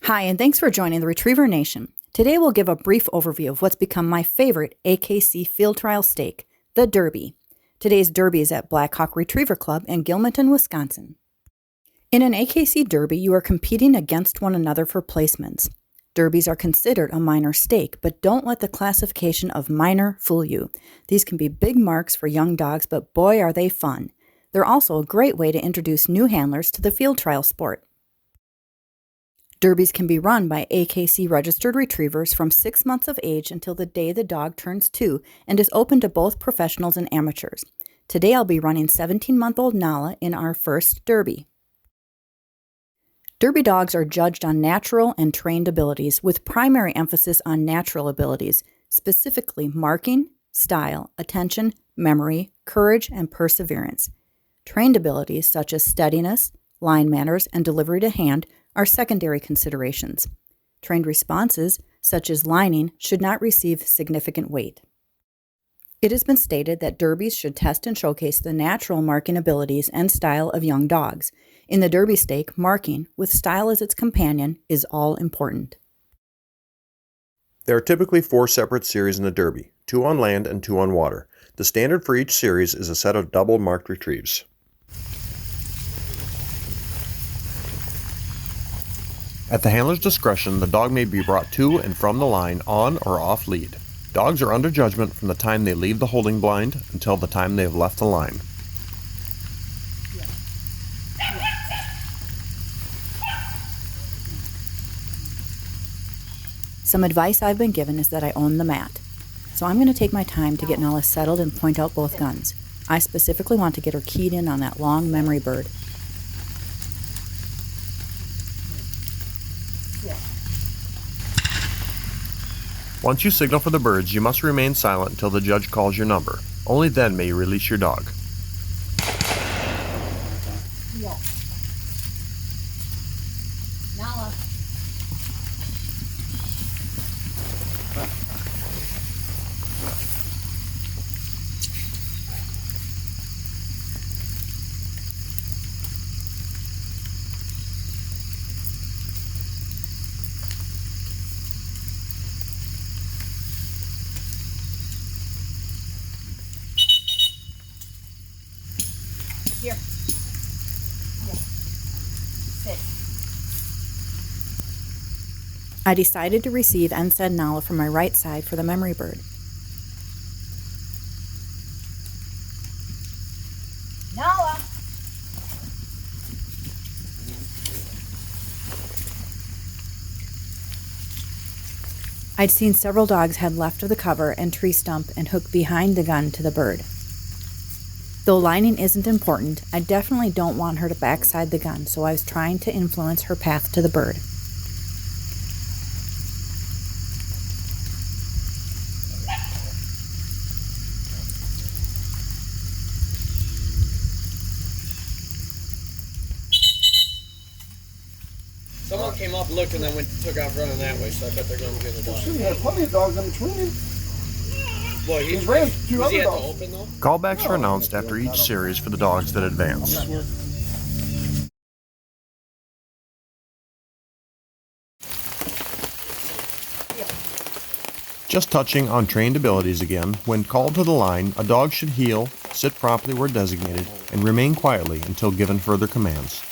Hi, and thanks for joining the Retriever Nation. Today we'll give a brief overview of what's become my favorite AKC field trial stake, the Derby. Today's Derby is at Blackhawk Retriever Club in Gilmanton, Wisconsin. In an AKC Derby, you are competing against one another for placements. Derbies are considered a minor stake, but don't let the classification of minor fool you. These can be big marks for young dogs, but boy are they fun. They're also a great way to introduce new handlers to the field trial sport. Derbies can be run by AKC registered retrievers from 6 months of age until the day the dog turns 2 and is open to both professionals and amateurs. Today I'll be running 17-month-old Nala in our first Derby. Derby dogs are judged on natural and trained abilities, with primary emphasis on natural abilities, specifically marking, style, attention, memory, courage, and perseverance. Trained abilities such as steadiness, line manners, and delivery to hand are secondary considerations. Trained responses, such as lining, should not receive significant weight. It has been stated that Derbies should test and showcase the natural marking abilities and style of young dogs. In the Derby stake, marking, with style as its companion, is all important. There are typically 4 separate series in the Derby, 2 on land and 2 on water. The standard for each series is a set of double marked retrieves. At the handler's discretion, the dog may be brought to and from the line on or off lead. Dogs are under judgment from the time they leave the holding blind until the time they have left the line. Some advice I've been given is that I own the mat. So I'm going to take my time to get Nala settled and point out both guns. I specifically want to get her keyed in on that long memory bird. Once you signal for the birds, you must remain silent until the judge calls your number. Only then may you release your dog. Nala. Here. Sit. I decided to receive NSAID Nala from my right side for the memory bird. Nala! I'd seen several dogs head left of the cover and tree stump and hook behind the gun to the bird. Though lining isn't important, I definitely don't want her to backside the gun, so I was trying to influence her path to the bird. Someone came up, looked, and then took off running that way, so I bet they're going to get the dog. Should have had plenty of dogs in between him. Well, He ran 2 was other he at the dogs. open, though? Callbacks are announced after each series for the dogs that advance. Just touching on trained abilities again, when called to the line, a dog should heel, sit properly where designated, and remain quietly until given further commands.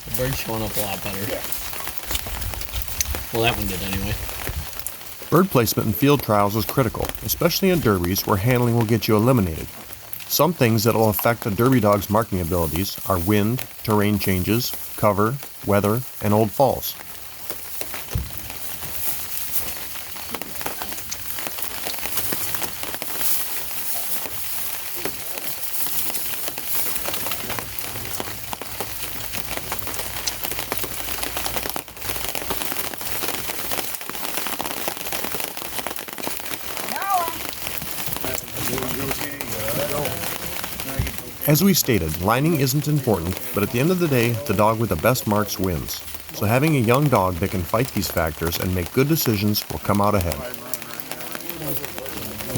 The bird's showing up a lot better. Yeah. Well, that one did anyway. Bird placement in field trials is critical, especially in derbies where handling will get you eliminated. Some things that will affect a derby dog's marking abilities are wind, terrain changes, cover, weather, and old falls. As we stated, lining isn't important, but at the end of the day, the dog with the best marks wins. So having a young dog that can fight these factors and make good decisions will come out ahead.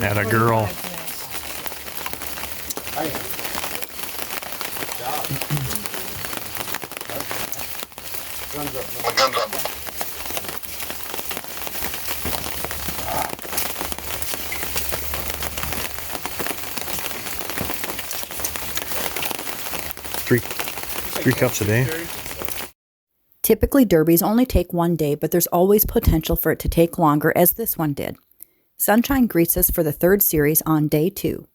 Atta girl. Three cups a day. Typically, derbies only take 1 day, but there's always potential for it to take longer, as this one did. Sunshine greets us for the 3rd series on day 2.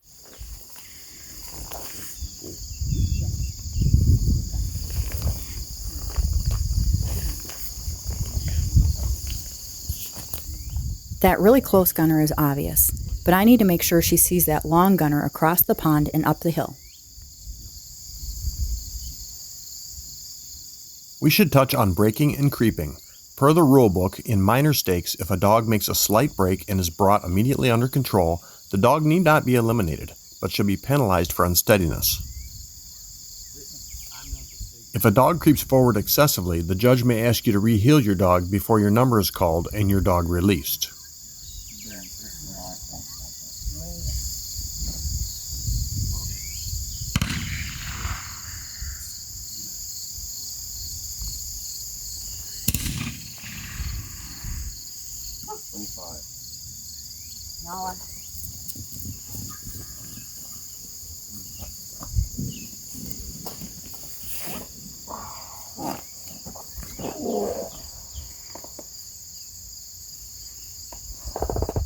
That really close gunner is obvious, but I need to make sure she sees that long gunner across the pond and up the hill. We should touch on breaking and creeping. Per the rule book, in minor stakes, if a dog makes a slight break and is brought immediately under control, the dog need not be eliminated, but should be penalized for unsteadiness. If a dog creeps forward excessively, the judge may ask you to re-heel your dog before your number is called and your dog released.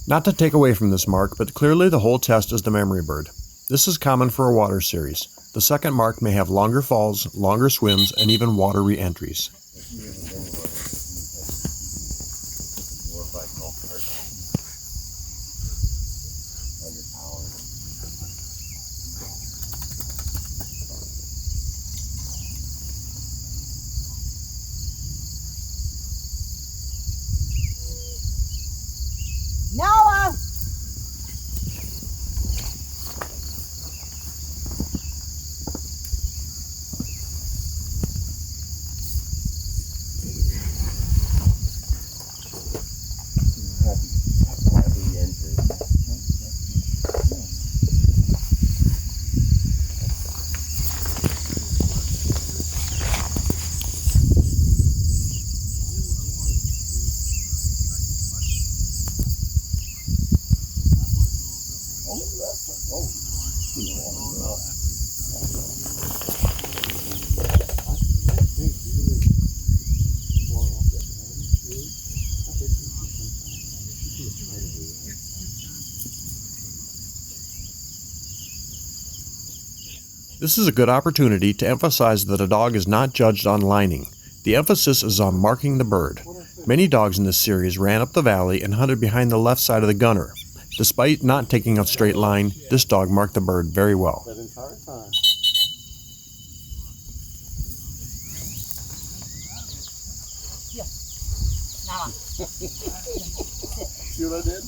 Not to take away from this mark, but clearly the whole test is the memory bird. This is common for a water series. The second mark may have longer falls, longer swims, and even water re-entries. Noah! This is a good opportunity to emphasize that a dog is not judged on lining. The emphasis is on marking the bird. Many dogs in this series ran up the valley and hunted behind the left side of the gunner. Despite not taking a straight line, this dog marked the bird very well. That entire time. See what I did?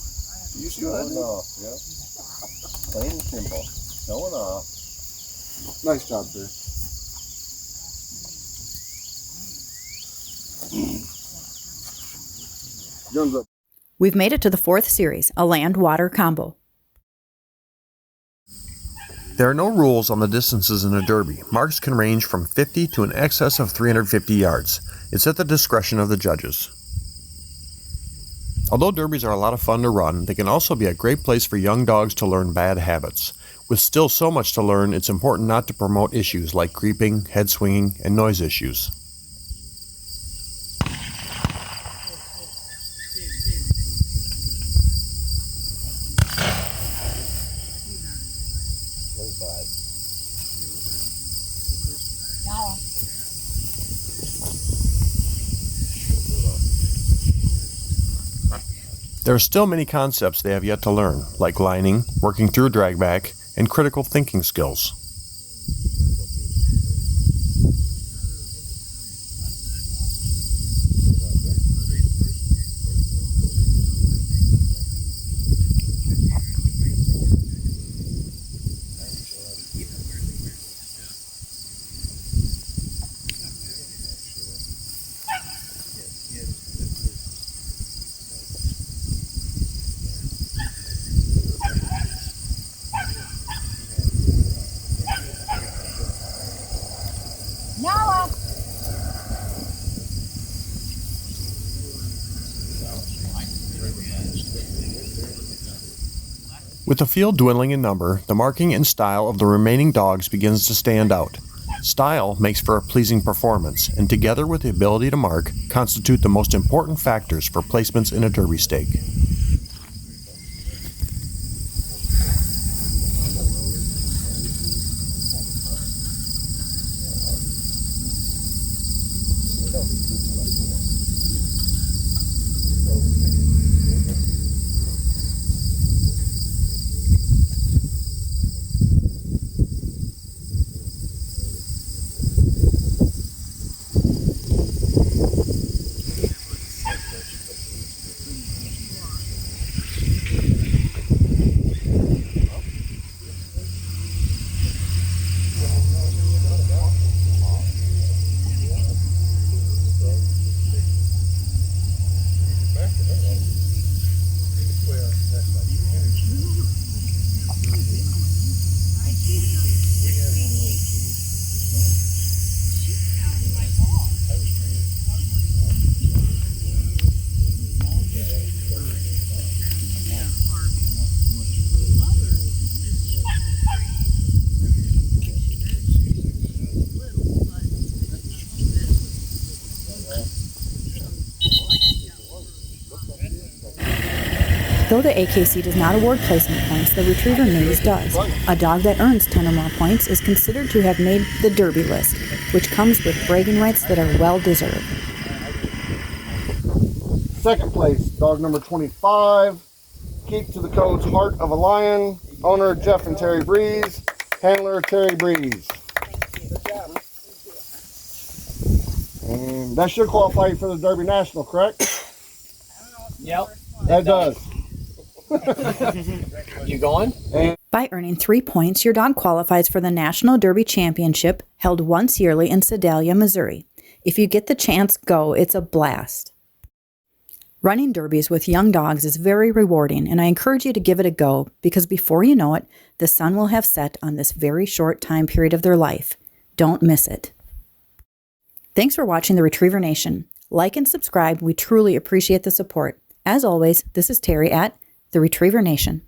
You see what I did? Off, yep. Plain and simple. Showing off. Nice job, sir. Guns up. We've made it to the 4th series, a land-water combo. There are no rules on the distances in a derby. Marks can range from 50 to an excess of 350 yards. It's at the discretion of the judges. Although derbies are a lot of fun to run, they can also be a great place for young dogs to learn bad habits. With still so much to learn, it's important not to promote issues like creeping, head swinging, and noise issues. There are still many concepts they have yet to learn, like lining, working through dragback, and critical thinking skills. With the field dwindling in number, the marking and style of the remaining dogs begins to stand out. Style makes for a pleasing performance, and together with the ability to mark, constitute the most important factors for placements in a Derby stake. Though the AKC does not award placement points, the Retriever News does. A dog that earns 10 or more points is considered to have made the Derby list, which comes with bragging rights that are well deserved. Second place, dog number 25. Keep to the codes, Heart of a Lion. Owner Jeff and Terry Breeze. Handler Terry Breeze. And that should qualify you for the Derby National, correct? Yep. That does. You going? By earning 3 points, your dog qualifies for the National Derby Championship held once yearly in Sedalia, Missouri. If you get the chance, go. It's a blast. Running derbies with young dogs is very rewarding, and I encourage you to give it a go because before you know it, the sun will have set on this very short time period of their life. Don't miss it. Thanks for watching the Retriever Nation. Like and subscribe. We truly appreciate the support. As always, this is Terry at the Retriever Nation.